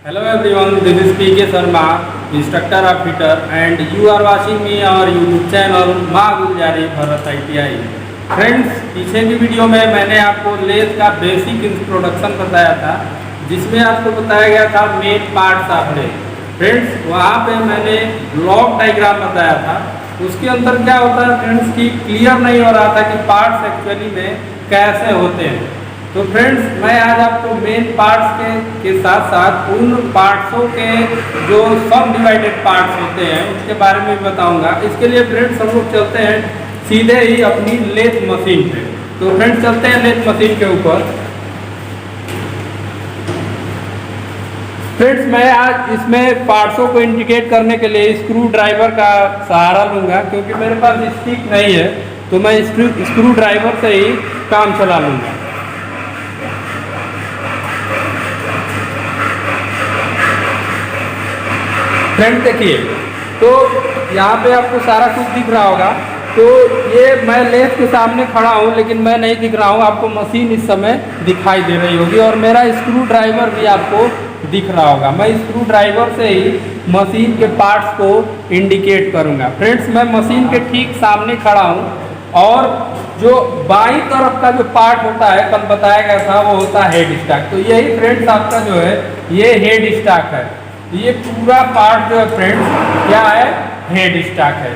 Hello everyone, this is PK Sharma, instructor of fitter, and you are watching me our YouTube channel माँ Gulzari Bharat ITI। Friends, पीछे की video में मैंने आपको lathe का बेसिक इंट्रोडक्शन बताया था, जिसमें आपको बताया गया था main parts of lathe. Friends, वहाँ पे मैंने ब्लॉक डायग्राम बताया था। उसके अंदर क्या होता है फ्रेंड्स की क्लियर नहीं हो रहा था कि पार्ट्स एक्चुअली में कैसे होते हैं। तो फ्रेंड्स, मैं आज आपको मेन पार्ट्स के साथ साथ उन पार्ट्सों के जो सब डिवाइडेड पार्ट्स होते हैं उसके बारे में बताऊंगा। इसके लिए फ्रेंड्स हम लोग चलते हैं सीधे ही अपनी लेथ मशीन पे। तो फ्रेंड्स चलते हैं लेथ मशीन के ऊपर। फ्रेंड्स, मैं आज इसमें पार्ट्सों को इंडिकेट करने के लिए स्क्रू ड्राइवर का सहारा लूँगा, क्योंकि मेरे पास स्टिक नहीं है, तो मैं स्क्रू ड्राइवर से ही काम चला लूँगा। फ्रेंड देखिए, तो यहाँ पे आपको सारा कुछ दिख रहा होगा। तो ये मैं लेथ के सामने खड़ा हूँ, लेकिन मैं नहीं दिख रहा हूँ, आपको मशीन इस समय दिखाई दे रही होगी और मेरा स्क्रू ड्राइवर भी आपको दिख रहा होगा। मैं स्क्रू ड्राइवर से ही मशीन के पार्ट्स को इंडिकेट करूँगा। फ्रेंड्स, मैं मशीन के ठीक सामने खड़ा हूँ और जो बाईं तरफ का जो पार्ट होता है, कल बताया गया था, वो होता है हेड स्टॉक। तो यही फ्रेंड्स आपका जो है ये हेड स्टॉक है। ये पूरा पार्ट जो है फ्रेंड्स क्या है, हेड स्टॉक है।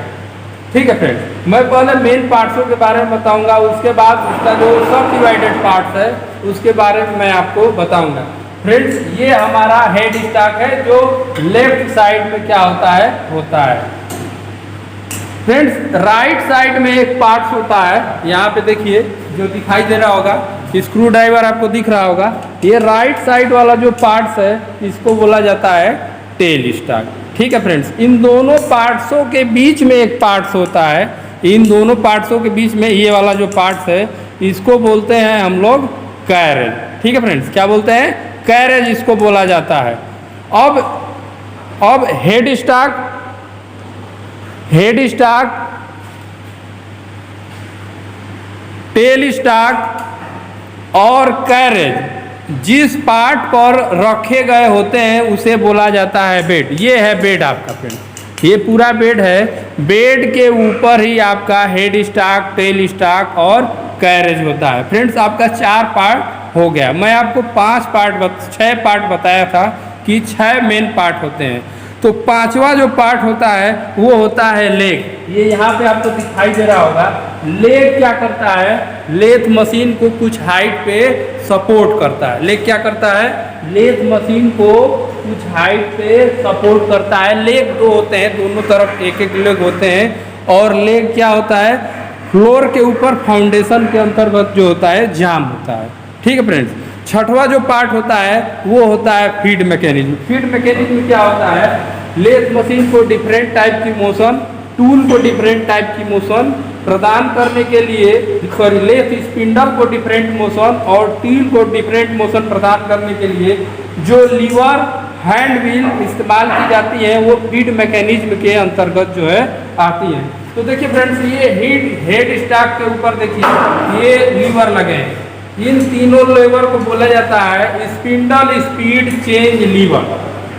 ठीक है फ्रेंड्स, मैं पहले मेन पार्ट्सों के बारे में बताऊंगा, उसके बाद उसका जो सब डिवाइडेड पार्ट्स है उसके बारे में मैं आपको बताऊंगा। फ्रेंड्स, ये हमारा हेड स्टॉक है जो लेफ्ट साइड में क्या होता है। फ्रेंड्स, राइट साइड में एक पार्ट्स होता है, यहाँ पे देखिए जो दिखाई दे रहा होगा, स्क्रू ड्राइवर आपको दिख रहा होगा। ये राइट साइड वाला जो पार्ट्स है इसको बोला जाता है टेल स्टॉक। ठीक है फ्रेंड्स, इन दोनों पार्ट्सों के बीच में एक पार्ट्स होता है। इन दोनों पार्ट्सों के बीच में ये वाला जो पार्ट्स है इसको बोलते हैं हम लोग कैरेज। ठीक है फ्रेंड्स, क्या बोलते हैं, कैरेज इसको बोला जाता है। अब हेड स्टॉक, टेल स्टॉक और कैरेज जिस पार्ट पर रखे गए होते हैं उसे बोला जाता है बेड। ये है बेड आपका फ्रेंड, ये पूरा बेड है। बेड के ऊपर ही आपका हेड स्टॉक, टेल स्टॉक और कैरेज होता है। फ्रेंड्स, आपका 4 पार्ट हो गया। मैं आपको 6 पार्ट बताया था कि 6 मेन पार्ट होते हैं। तो 5वां जो पार्ट होता है वो होता है लेग। ये यहाँ पे आपको दिखाई दे रहा होगा। लेग क्या करता है, लेथ मशीन को कुछ हाइट पे सपोर्ट करता है। लेग क्या करता है, लेथ मशीन को कुछ हाइट पे सपोर्ट करता है। लेग 2 होते हैं, दोनों तरफ एक एक लेग होते हैं। और लेग क्या होता है, फ्लोर के ऊपर फाउंडेशन के अंतर्गत जो होता है जाम होता है। ठीक है फ्रेंड्स, 6वां जो पार्ट होता है वो होता है फीड मैकेनिज्म। फीड मैकेनिज्म क्या होता है, लेथ मशीन को डिफरेंट टाइप की मोशन, टूल को डिफरेंट टाइप की मोशन प्रदान करने के लिए, लेथ स्पिंडल को डिफरेंट मोशन और टूल को डिफरेंट मोशन प्रदान करने के लिए जो लीवर, हैंड व्हील इस्तेमाल की जाती है वो फीड मैकेनिज्म के अंतर्गत जो है आती है। तो देखिए फ्रेंड्स, ये हेड स्टॉक के ऊपर देखिए ये लीवर लगे हैं। इन तीनों लीवर को बोला जाता है स्पिंडल स्पीड चेंज लीवर।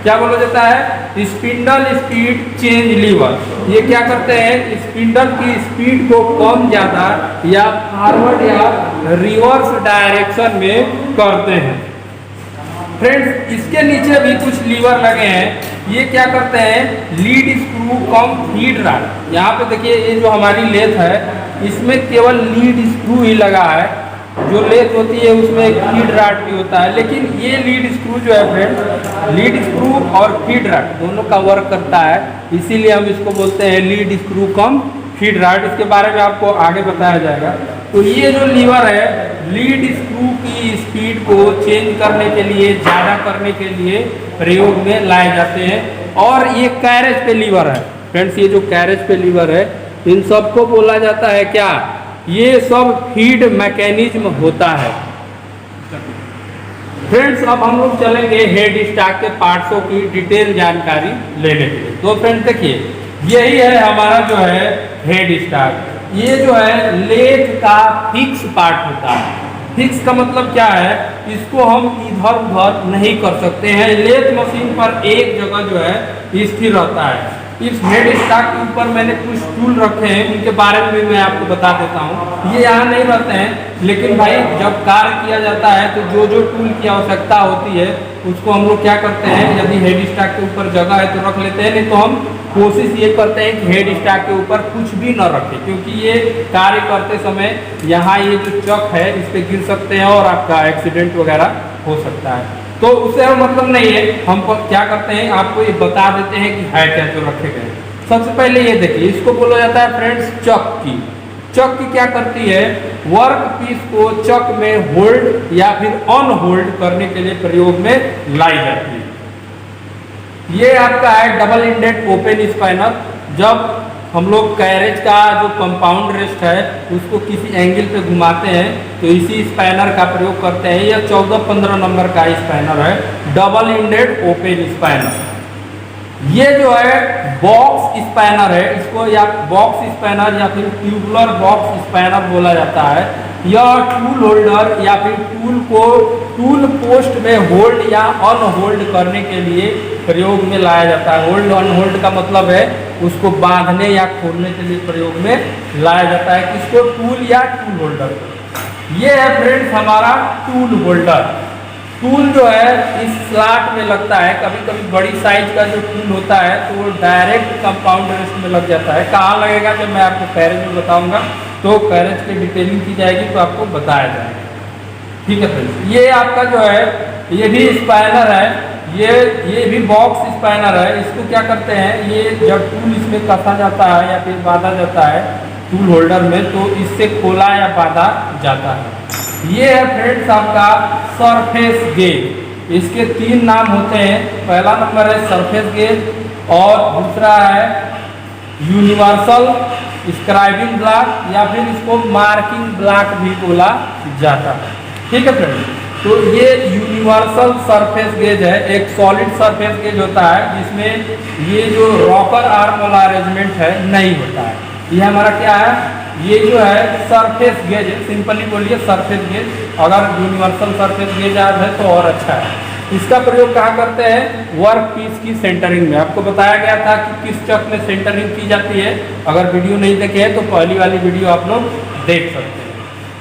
क्या बोला जाता है, स्पिंडल स्पीड चेंज लीवर। ये क्या करते हैं, स्पिंडल की स्पीड को कम ज़्यादा या फॉरवर्ड या रिवर्स डायरेक्शन में करते हैं। फ्रेंड्स, इसके नीचे भी कुछ लीवर लगे हैं। ये क्या करते हैं, लीड स्क्रू कम फीड रॉड। यहाँ पे देखिए ये जो हमारी लेथ है इसमें केवल लीड स्क्रू ही लगा है। जो लेथ होती है उसमें एक फीड रॉड भी होता है, लेकिन ये लीड स्क्रू जो है फ्रेंड्स, लीड स्क्रू और फीड रॉड दोनों का वर्क करता है, इसीलिए हम इसको बोलते हैं लीड स्क्रू कम फीड रॉड। इसके बारे में आपको आगे बताया जाएगा। तो ये जो लीवर है लीड स्क्रू की स्पीड को चेंज करने के लिए, ज़्यादा करने के लिए प्रयोग में लाए जाते हैं। और ये कैरेज पे लीवर है फ्रेंड्स, ये जो कैरेज पे लीवर है इन सबको बोला जाता है क्या, ये सब फीड मैकेनिज्म होता है। फ्रेंड्स, अब हम लोग चलेंगे हेड स्टॉक के पार्ट्सों की डिटेल जानकारी लेने के लिए। तो फ्रेंड्स देखिए, यही है हमारा जो है हेड स्टॉक। ये जो है लेथ का फिक्स पार्ट होता है। फिक्स का मतलब क्या है, इसको हम इधर उधर नहीं कर सकते हैं। लेथ मशीन पर एक जगह जो है स्थिर रहता है। इस हेड स्टॉक के ऊपर मैंने कुछ टूल रखे हैं, उनके बारे में भी मैं आपको बता देता हूँ। ये यहाँ नहीं रहते हैं, लेकिन भाई जब कार्य किया जाता है तो जो जो टूल की आवश्यकता होती है उसको हम लोग क्या करते हैं, यदि हेड स्टॉक के ऊपर जगह है तो रख लेते हैं, नहीं तो हम कोशिश ये करते हैं कि हेड स्टॉक के ऊपर कुछ भी न रखें, क्योंकि ये कार्य करते समय यहाँ ये जो चक है इस पर गिर सकते हैं और आपका एक्सीडेंट वगैरह हो सकता है। तो उससे हम मतलब नहीं है, हम क्या करते हैं आपको ये बता देते हैं कि है क्या जो रखे गए। सबसे पहले ये देखिए, इसको बोला जाता है फ्रेंड्स चक की। चक की क्या करती है, वर्क पीस को चक में होल्ड या फिर अनहोल्ड करने के लिए प्रयोग में लाई जाती है। ये आपका है डबल इंडेड ओपन स्पैनर। जब हम लोग कैरेज का जो कंपाउंड रेस्ट है उसको किसी एंगल पे घुमाते हैं तो इसी स्पैनर का प्रयोग करते हैं। यह 14-15 नंबर का स्पैनर है, डबल इंडेड ओपन स्पैनर। ये जो है बॉक्स स्पैनर है, इसको या बॉक्स स्पैनर या फिर ट्यूबुलर बॉक्स स्पैनर बोला जाता है। यह टूल होल्डर या फिर टूल को टूल पोस्ट में होल्ड या अनहोल्ड करने के लिए प्रयोग में लाया जाता है। होल्ड अनहोल्ड का मतलब है उसको बांधने या खोलने के लिए प्रयोग में लाया जाता है, किसको, टूल या टूल होल्डर। ये है फ्रेंड्स हमारा टूल होल्डर। टूल जो है इस स्लॉट में लगता है। कभी कभी बड़ी साइज का जो टूल होता है तो वो डायरेक्ट कंपाउंड रेस्ट में लग जाता है। कहाँ लगेगा जब मैं आपको कैरेज में बताऊंगा तो कैरेज की डिटेलिंग की जाएगी तो आपको बताया जाएगा। ठीक है फ्रेंड्स, ये आपका जो है ये भी स्पैनर है, ये भी बॉक्स स्पैनर है। इसको क्या करते हैं, ये जब टूल इसमें कसा जाता है या फिर बांधा जाता है टूल होल्डर में तो इससे खोला या बांधा जाता है। ये है फ्रेंड्स आपका सरफेस गेज। इसके 3 नाम होते हैं। पहला नंबर है सरफेस गेज और दूसरा है यूनिवर्सल स्क्राइबिंग ब्लॉक या फिर इसको मार्किंग ब्लॉक भी बोला जाता है। ठीक है फ्रेंड्स, तो ये यूनिवर्सल सरफेस गेज है। एक सॉलिड सरफेस गेज होता है जिसमें ये जो रॉकर आर्म वाला अरेंजमेंट है नहीं होता है। ये हमारा क्या है, ये जो है सरफेस गेज है। सिंपली बोलिए सरफेस गेज। अगर यूनिवर्सल सरफेस गेज याद है तो और अच्छा है। इसका प्रयोग कहाँ करते हैं, वर्क पीस की सेंटरिंग में। आपको बताया गया था कि किस चक में सेंटरिंग की जाती है। अगर वीडियो नहीं देखे हैं तो पहली वाली वीडियो आप लोग देख सकते हैं।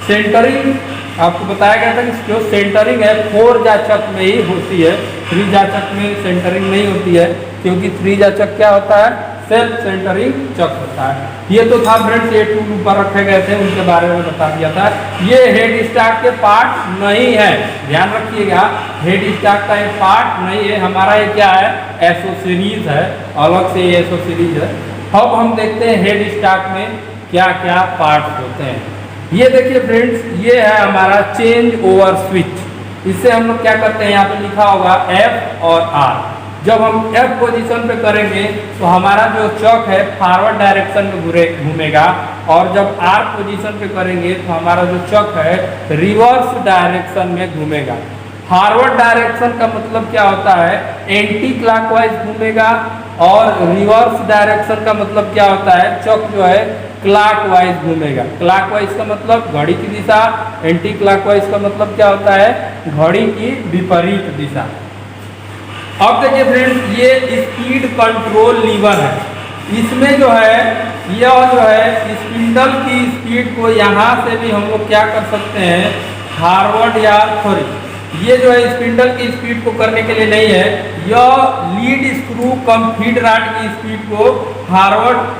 सेंटरिंग आपको बताया गया था कि जो सेंटरिंग है 4 जा चक में ही होती है, 3 जा चक में सेंटरिंग नहीं होती है, क्योंकि 3 जा चक क्या होता है, सेल्फ सेंटरिंग चक होता है। ये तो था फ्रेंड्स, ये टूल ऊपर रखे गए थे उनके बारे में बता दिया था। ये हेड स्टॉक के पार्ट नहीं है, ध्यान रखिएगा, हेड स्टॉक का ये पार्ट नहीं है। हमारा ये क्या है, एसोसीरीज है, अलग से ये एसोसीरीज है। अब हम देखते हैं हेड स्टॉक में क्या क्या पार्ट होते हैं। ये देखिए फ्रेंड्स, ये है हमारा चेंज ओवर स्विच। इससे हम लोग क्या करते हैं, यहाँ पे लिखा होगा F और R। जब हम F पोजीशन पे करेंगे तो हमारा जो चक है फॉरवर्ड डायरेक्शन में घूमेगा, और जब R पोजीशन पे करेंगे तो हमारा जो चक है रिवर्स डायरेक्शन में घूमेगा। फॉरवर्ड डायरेक्शन का मतलब क्या होता है, एंटी क्लॉकवाइज घूमेगा, और रिवर्स डायरेक्शन का मतलब क्या होता है, चक जो है क्लॉकवाइज घूमेगा। क्लॉकवाइज का मतलब घड़ी की दिशा, एंटी क्लॉकवाइज का मतलब क्या होता है, घड़ी की विपरीत दिशा। अब देखिए फ्रेंड्स, ये स्पीड कंट्रोल लीवर है। इसमें जो है यह जो है स्पिंडल की स्पीड को यहाँ से भी हम लोग क्या कर सकते हैं, फॉरवर्ड या सॉरी, ये जो है स्पिंडल की स्पीड को करने के लिए नहीं है, यह लीड स्क्रू कम फीड रॉड की स्पीड को फॉरवर्ड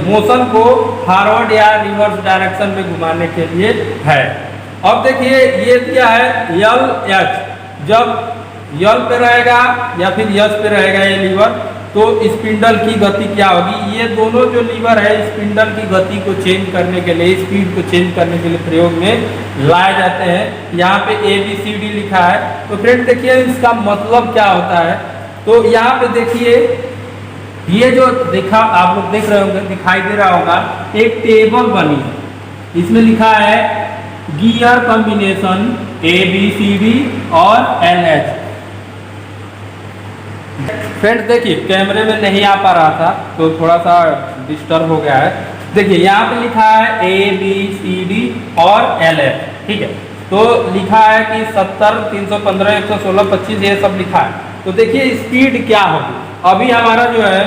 मोशन को फॉरवर्ड या रिवर्स डायरेक्शन में घुमाने के लिए है। अब देखिए ये क्या है, LH। जब यल पे रहेगा या फिर यस पे रहेगा ये लीवर, तो स्पिंडल की गति क्या होगी। ये दोनों जो लीवर है स्पिंडल की गति को चेंज करने के लिए, स्पीड को चेंज करने के लिए प्रयोग में लाए जाते हैं। यहाँ पे ABCD लिखा है। तो फ्रेंड देखिए इसका मतलब क्या होता है, तो यहाँ पे देखिए ये जो देखा आप लोग देख रहे होंगे, दिखाई दे रहा होगा, एक टेबल बनी है। इसमें लिखा है गियर कॉम्बिनेशन ABCD और LH। फ्रेंड्स देखिए कैमरे में नहीं आ पा रहा था तो थोड़ा सा डिस्टर्ब हो गया है। देखिए यहाँ पे लिखा है ABCD और LH, ठीक है। तो लिखा है कि 70, 315, 116, 25 ये सब लिखा है। तो देखिए स्पीड क्या होगी। अभी हमारा जो है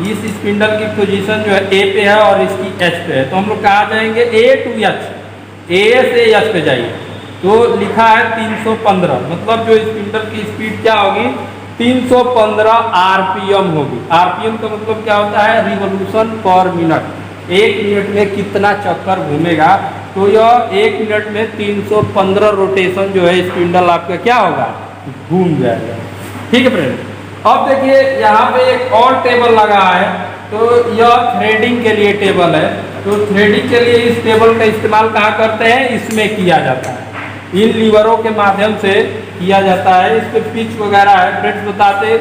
इस स्पिंडल की पोजीशन जो है ए पे है और इसकी एच पे है, तो हम लोग कहाँ जाएंगे, ए टू एच, ए से एच पे जाइए। तो लिखा है 315, मतलब जो स्पिंडल की स्पीड क्या होगी, 315 आरपीएम होगी। आरपीएम का मतलब क्या होता है, रिवोल्यूशन पर मिनट, 1 मिनट में कितना चक्कर घूमेगा। तो यह 1 मिनट में 315 रोटेशन जो है स्पिंडल आपका क्या होगा, घूम जाएगा। ठीक है फ्रेंड, अब देखिए यहाँ पे एक और टेबल लगा है, तो यह थ्रेडिंग के लिए टेबल है। तो थ्रेडिंग के लिए इस टेबल का इस्तेमाल कहाँ करते हैं, इसमें किया जाता है, इन लीवरों के माध्यम से किया जाता है। इस पर पिच वगैरह है। फ्रेंड्स बताते,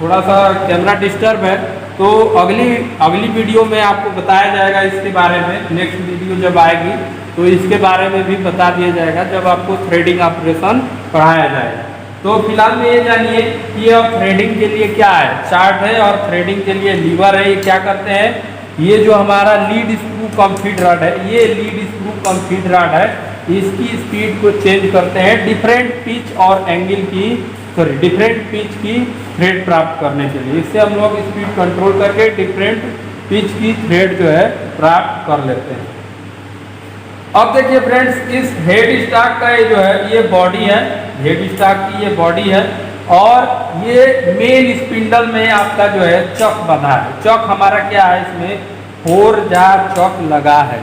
थोड़ा सा कैमरा डिस्टर्ब है, तो अगली वीडियो में आपको बताया जाएगा इसके बारे में। नेक्स्ट वीडियो जब आएगी तो इसके बारे में भी बता दिया जाएगा, जब आपको थ्रेडिंग ऑपरेशन पढ़ाया जाएगा। तो फिलहाल में ये जानिए कि अब थ्रेडिंग के लिए क्या है, चार्ट है, और थ्रेडिंग के लिए लीवर है। ये क्या करते हैं, ये जो हमारा लीड स्क्रू कम फीड रॉड है, ये लीड स्क्रू कम फीड रॉड है, इसकी स्पीड को चेंज करते हैं डिफरेंट पिच और एंगल की, सॉरी डिफरेंट पिच की थ्रेड प्राप्त करने के लिए। इससे हम लोग स्पीड कंट्रोल करके डिफरेंट पिच की थ्रेड जो है प्राप्त कर लेते हैं। अब देखिए फ्रेंड्स, इस हेड स्टॉक का ये जो है ये बॉडी है, हेड स्टॉक की ये बॉडी है, और ये मेन स्पिंडल में आपका जो है चक बना है। चक हमारा क्या है, इसमें फोरजा चक लगा है।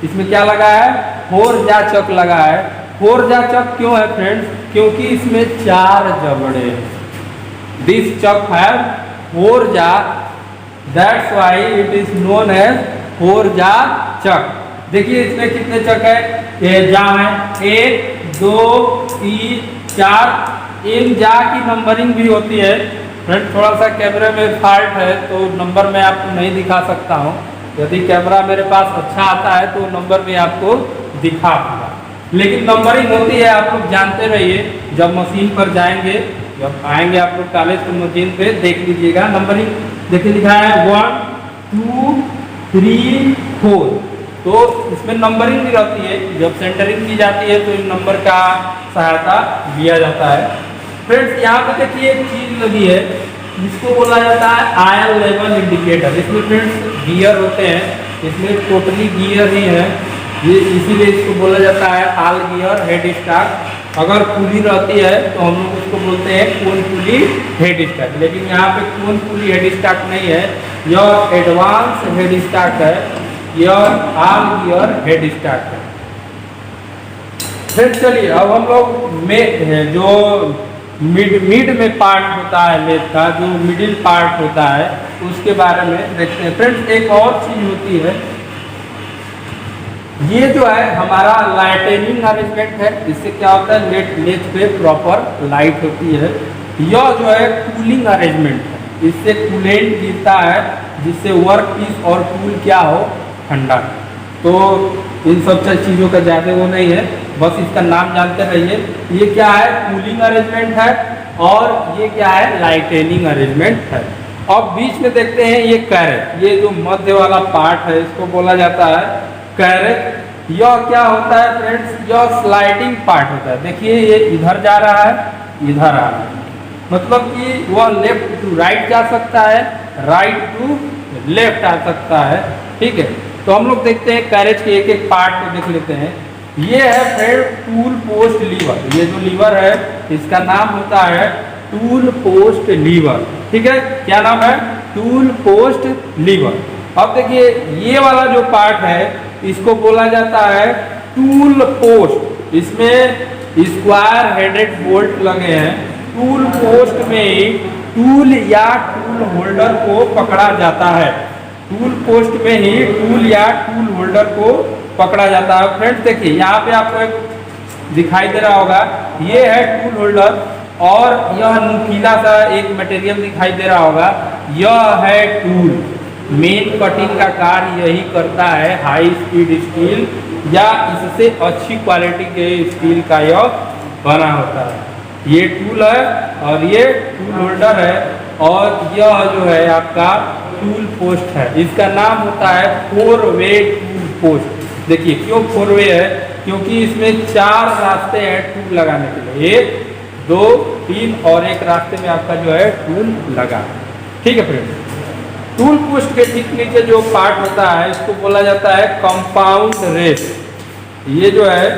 इसमें क्या लगा है, फोरजा चक लगा है। फोरजा चक क्यों है फ्रेंड्स, क्योंकि इसमें 4 जबड़े हैं। This chuck have four jaw, that's why it is known as four jaw chuck. देखिए इसमें कितने चक है, ये जा है 1, 2, 3, 4। इन जा की नंबरिंग भी होती है। फ्रेंड थोड़ा सा कैमरे में फॉल्ट है, तो नंबर मैं आपको नहीं दिखा सकता हूँ। यदि कैमरा मेरे पास अच्छा आता है तो नंबर भी आपको दिखा दूँगा, लेकिन नंबरिंग होती है, आप लोग जानते रहिए। जब मशीन पर जाएंगे, जब आएंगे आप लोग कॉलेज की मशीन पे, देख लीजिएगा नंबरिंग। देखिए लिखा है 1, 2, 3, 4, तो इसमें नंबरिंग भी रहती है। जब सेंटरिंग की जाती है तो इन नंबर का सहायता लिया जाता है। फ्रेंड्स यहाँ पे देखिए एक चीज लगी है, इसको बोला जाता है आयल लेवल इंडिकेटर। इसमें फ्रेंड्स गियर होते हैं, इसमें टोटली गियर ही है, ये इसीलिए इसको बोला जाता है आल गियर हेड स्टॉक। अगर पुली रहती है तो हम लोग उसको बोलते हैं कोन पुली हेड स्टॉक, लेकिन यहाँ पे कोन पुली हेड स्टॉक नहीं है, यह एडवांस हेड स्टॉक है, यह आल गियर हेड स्टॉक है। फिर चलिए अब हम लोग में जो मिड में पार्ट होता है लेग का, जो मिडिल पार्ट होता है, उसके बारे में देखते हैं। फ्रेंड्स एक और चीज होती है, ये जो है हमारा लाइटनिंग अरेंजमेंट है। इससे क्या होता है, लेग पे प्रॉपर लाइट होती है। यह जो है कूलिंग अरेंजमेंट है, इससे कूलेंट गिरता है, जिससे वर्क पीस और टूल क्या हो, ठंडा। तो इन सब चीज़ों का ज़्यादा वो नहीं है, बस इसका नाम जानते रहिए। ये क्या है, कूलिंग अरेंजमेंट है, और ये क्या है, लाइटनिंग अरेंजमेंट है। अब बीच में देखते हैं ये कैरेट, ये जो मध्य वाला पार्ट है इसको बोला जाता है कैरेट। यह क्या होता है फ्रेंड्स, यह स्लाइडिंग पार्ट होता है। देखिए ये इधर जा रहा है, इधर आ रहा है, मतलब कि वह लेफ्ट टू राइट जा सकता है, राइट टू लेफ्ट आ सकता है। ठीक है, तो हम लोग देखते हैं कैरेज के एक एक पार्ट को देख लेते हैं। ये है फ्रेंड टूल पोस्ट लीवर। ये जो लीवर है इसका नाम होता है टूल पोस्ट लीवर। ठीक है, क्या नाम है, टूल पोस्ट लीवर। अब देखिए ये वाला जो पार्ट है इसको बोला जाता है टूल पोस्ट। इसमें स्क्वायर हेडेड बोल्ट लगे हैं। टूल पोस्ट में टूल या टूल होल्डर को पकड़ा जाता है। टूल पोस्ट में ही टूल या टूल होल्डर को पकड़ा जाता है। फ्रेंड्स देखिए यहाँ पे आपको एक दिखाई दे रहा होगा, ये है टूल होल्डर, और यह नुकीला सा एक मटेरियल दिखाई दे रहा होगा, यह है टूल। मेन कटिंग का कार्य यही करता है, हाई स्पीड स्टील या इससे अच्छी क्वालिटी के स्टील का यह बना होता है। ये टूल है और ये टूल होल्डर है, और यह जो है आपका टूल पोस्ट है। इसका नाम होता है 4 वे टूल पोस्ट। देखिए क्यों 4 वे है, क्योंकि इसमें 4 रास्ते हैं टूल लगाने के लिए, 1 2 3 और एक रास्ते में आपका जो है टूल लगा। ठीक है फ्रेंड्स, टूल पोस्ट के ठीक नीचे जो पार्ट होता है इसको बोला जाता है कंपाउंड रेस्ट। ये जो है,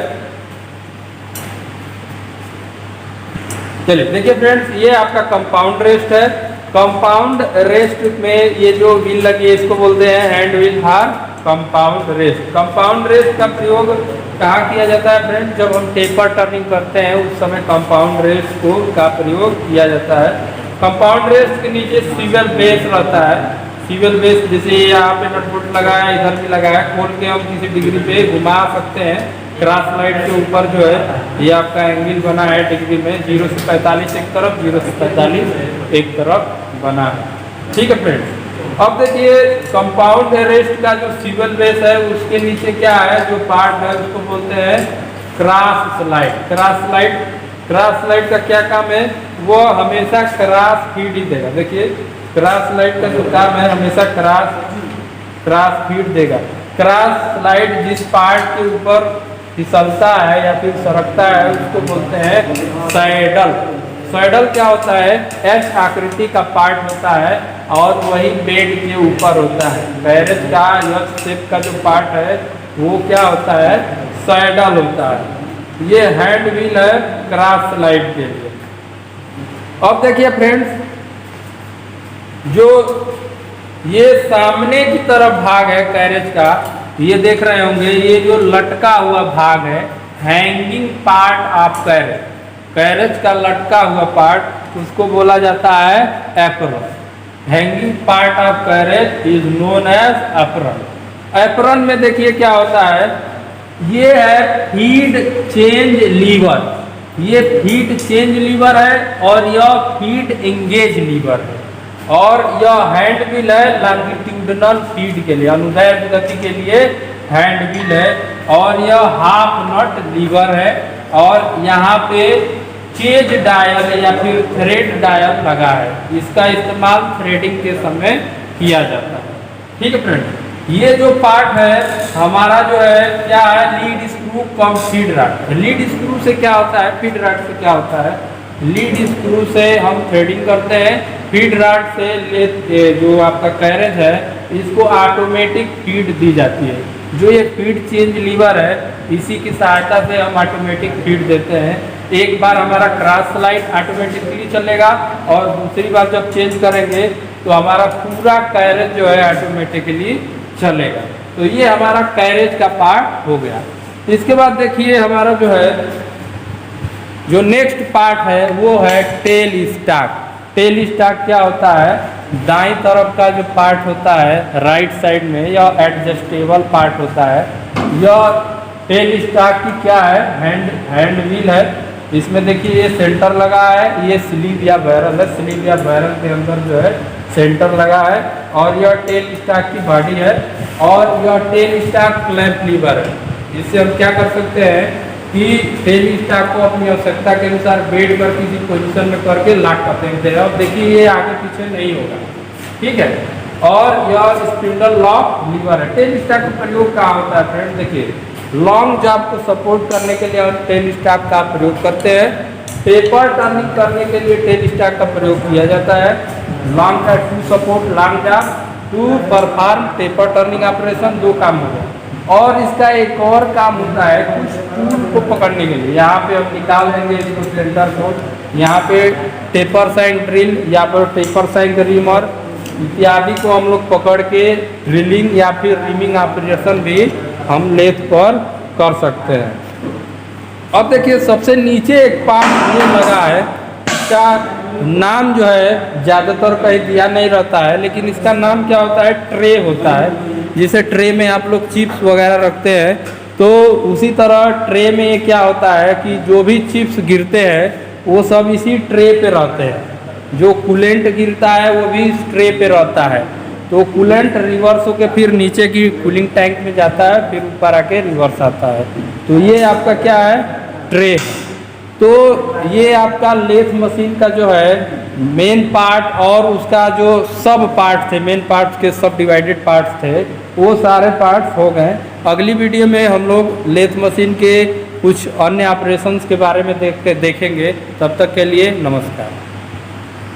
चलिए देखिए फ्रेंड्स, ये आपका कंपाउंड रेस्ट है। कंपाउंड रेस्ट में ये जो व्हील लगी है इसको बोलते हैं हैंड व्हील हार कंपाउंड रेस्ट। कंपाउंड रेस्ट का प्रयोग कहाँ किया जाता है फ्रेंड्स? जब हम टेपर टर्निंग करते हैं उस समय कंपाउंड रेस्ट को का प्रयोग किया जाता है। कंपाउंड रेस्ट के नीचे स्विvel बेस रहता है। स्विvel बेस जैसे यहाँ पे नट बोल्ट लगाया है, इधर भी लगाया है, खोल के हम किसी डिग्री पे घुमा सकते हैं। क्रॉस लाइट के ऊपर जो है ये आपका एंगल बना है डिग्री में, 0 से 45 एक तरफ, 0 से 45 एक तरफ बना है। ठीक है फ्रेंड्स, अब देखिए कंपाउंड रेस्ट का जो स्विvel बेस है उसके नीचे क्या है, जो पार्ट है उसको बोलते हैं क्रॉस स्लाइड। क्रॉस स्लाइड का क्या काम है? वो हमेशा क्रॉस फीड ही देगा। देखिए क्रॉस स्लाइड का जो काम है हमेशा क्रॉस फीड देगा। क्रॉस स्लाइड जिस पार्ट के ऊपर फिसलता है या फिर सरकता है उसको बोलते हैं सैडल। सैडल क्या होता है? एच आकृति का पार्ट होता है और वही बेड के ऊपर होता है। कैरेज का एच शेप का जो पार्ट है वो क्या होता है? सैडल होता है। ये हैंड व्हील है क्रॉस स्लाइड के लिए। अब देखिए फ्रेंड्स, जो ये सामने की तरफ भाग है कैरेज का, ये देख रहे होंगे, ये जो लटका हुआ भाग है, hanging part of carriage, carriage का लटका हुआ पार्ट, उसको बोला जाता है apron. Hanging part of carriage is known as apron. Apron में देखिए क्या होता है, ये है फीड चेंज लीवर। ये फीड चेंज लीवर है और यह फीड एंगेज लीवर है। और यह हैंड व्हील है लॉन्गिट्यूडिनल फीड के लिए, अनुदैर्ध्य गति के लिए हैंड व्हील है। और यह हाफ नट लीवर है और यहाँ पे चेज डायल या फिर थ्रेड डायल लगा है। इसका इस्तेमाल थ्रेडिंग के समय किया जाता है। ठीक है फ्रेंड, ये जो पार्ट है हमारा जो है क्या है, लीड स्क्रू कम फीड रॉड। लीड स्क्रू से क्या होता है, फीड रॉड से क्या होता है? लीड स्क्रू से हम थ्रेडिंग करते हैं, फीड रॉड से जो आपका कैरेज है इसको ऑटोमेटिक फीड दी जाती है। जो ये फीड चेंज लीवर है इसी की सहायता से हम ऑटोमेटिक फीड देते हैं। एक बार हमारा क्रॉस स्लाइड ऑटोमेटिकली चलेगा और दूसरी बार जब चेंज करेंगे तो हमारा पूरा कैरेज जो है ऑटोमेटिकली चलेगा। तो ये हमारा कैरेज का पार्ट हो गया। इसके बाद देखिए हमारा जो है जो नेक्स्ट पार्ट है वो है टेल स्टॉक। टेल स्टॉक क्या होता है? दाईं तरफ का जो पार्ट होता है राइट साइड में, यह एडजस्टेबल पार्ट होता है। यह टेल स्टॉक की क्या है? हैंड व्हील है। इसमें देखिए ये सेंटर लगा है, ये स्लीव या बैरल है। स्लीव या बैरल के अंदर जो है सेंटर लगा है और यह टेल स्टॉक की बॉडी है। और यह टेल स्टॉक क्लैंप लीवर है। इससे हम क्या कर सकते हैं कि टेल स्टॉक को अपनी आवश्यकता के अनुसार बेड पर किसी पोजीशन में करके लॉक कर देते हैं। अब देखिए ये आगे पीछे नहीं होगा, ठीक है। और यह स्पिंडल लॉक लीवर है। टेल स्टॉक का प्रयोग कहाँ होता है फ्रेंड? देखिए लॉन्ग जॉब को सपोर्ट करने के लिए हम टेल स्टॉक का प्रयोग करते हैं। पेपर टर्निंग करने के लिए टेल स्टॉक का प्रयोग किया जाता है। लॉन्ग का to support long job, to perform paper turning operation, दो काम हो गए। और इसका एक और काम होता है कुछ टूल को पकड़ने के लिए। यहाँ पे हम निकाल देंगे इसको सेंटर को, यहाँ पे टेपर साइन ड्रिल या फिर टेपर साइन रिमर इत्यादि को हम लोग पकड़ के ड्रिलिंग या फिर रिमिंग ऑपरेशन भी हम लेथ पर कर सकते हैं। अब देखिए सबसे नीचे एक पार्ट ये लगा है, इसका नाम जो है ज़्यादातर कहीं दिया नहीं रहता है, लेकिन इसका नाम क्या होता है? ट्रे होता है। जैसे ट्रे में आप लोग चिप्स वगैरह रखते हैं तो उसी तरह ट्रे में ये क्या होता है कि जो भी चिप्स गिरते हैं वो सब इसी ट्रे पे रहते हैं। जो कूलेंट गिरता है वो भी इस ट्रे पे रहता है। तो कूलेंट रिवर्स होकर फिर नीचे की कूलिंग टैंक में जाता है, फिर ऊपर आके रिवर्स आता है। तो ये आपका क्या है? ट्रे। तो ये आपका लेथ मशीन का जो है मेन पार्ट और उसका जो सब पार्ट थे, मेन पार्ट के सब डिवाइडेड पार्ट्स थे, वो सारे पार्ट्स हो गए। अगली वीडियो में हम लोग लेथ मशीन के कुछ अन्य ऑपरेशंस के बारे में देखेंगे। तब तक के लिए नमस्कार।